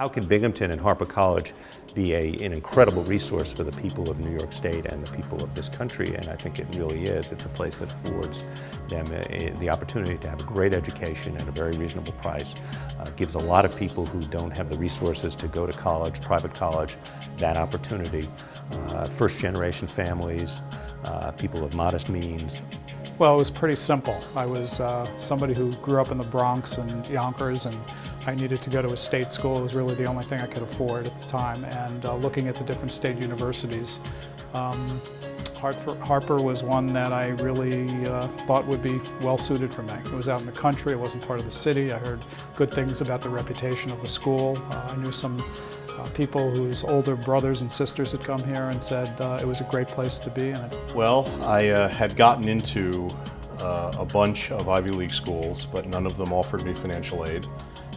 How can Binghamton and Harpur College be an incredible resource for the people of New York State and the people of this country? And I think it really is. It's a place that affords them the opportunity to have a great education at a very reasonable price. Gives a lot of people who don't have the resources to go to college, private college, that opportunity. First-generation families, people of modest means. Well, it was pretty simple. I was somebody who grew up in the Bronx and Yonkers, and I needed to go to a state school. It was really the only thing I could afford at the time. And looking at the different state universities, Harpur was one that I really thought would be well suited for me. It was out in the country, it wasn't part of the city. I heard good things about the reputation of the school. I knew some people whose older brothers and sisters had come here and said it was a great place to be. Well, I had gotten into a bunch of Ivy League schools, but none of them offered me financial aid.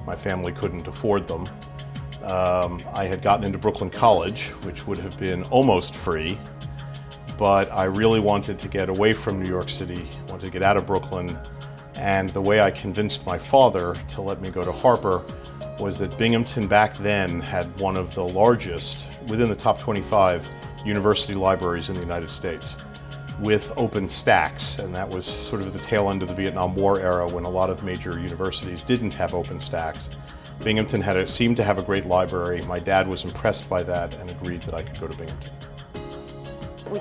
My family couldn't afford them. I had gotten into Brooklyn College, which would have been almost free, but I really wanted to get away from New York City, wanted to get out of Brooklyn, and the way I convinced my father to let me go to Harpur was that Binghamton back then had one of the largest, within the top 25, university libraries in the United States, with open stacks, and that was sort of the tail end of the Vietnam War era when a lot of major universities didn't have open stacks. Binghamton seemed to have a great library. My dad was impressed by that and agreed that I could go to Binghamton. I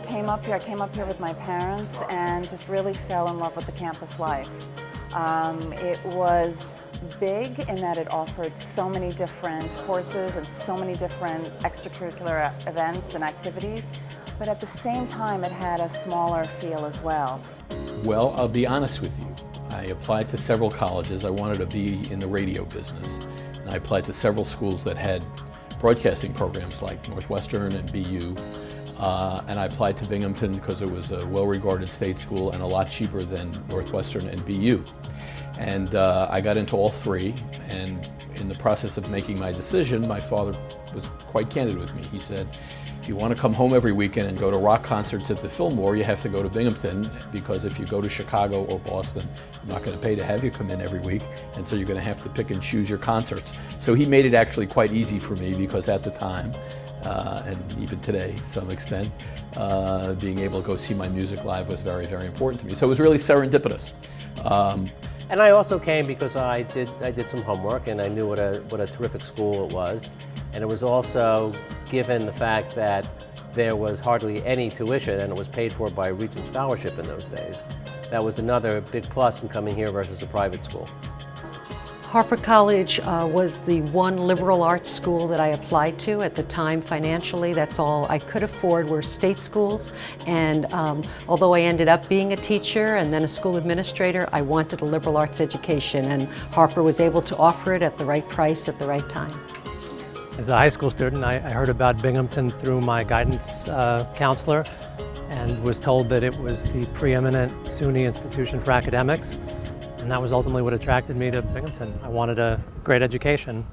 came up here with my parents and just really fell in love with the campus life. It was big in that it offered so many different courses and so many different extracurricular events and activities, but at the same time it had a smaller feel as well. Well, I'll be honest with you. I applied to several colleges. I wanted to be in the radio business, and I applied to several schools that had broadcasting programs like Northwestern and BU. And I applied to Binghamton because it was a well-regarded state school and a lot cheaper than Northwestern and BU. And I got into all three, and in the process of making my decision, my father was quite candid with me. He said, if you want to come home every weekend and go to rock concerts at the Fillmore, you have to go to Binghamton, because if you go to Chicago or Boston, I'm not going to pay to have you come in every week, and so you're going to have to pick and choose your concerts. So he made it actually quite easy for me, because at the time, and even today to some extent, being able to go see my music live was very, very important to me. So it was really serendipitous. And I also came because I did some homework, and I knew what a terrific school it was. And it was also given the fact that there was hardly any tuition, and it was paid for by Regent Scholarship in those days. That was another big plus in coming here versus a private school. Harpur College was the one liberal arts school that I applied to at the time. Financially, that's all I could afford were state schools, and although I ended up being a teacher and then a school administrator, I wanted a liberal arts education, and Harpur was able to offer it at the right price at the right time. As a high school student, I heard about Binghamton through my guidance counselor, and was told that it was the preeminent SUNY institution for academics. And that was ultimately what attracted me to Binghamton. I wanted a great education.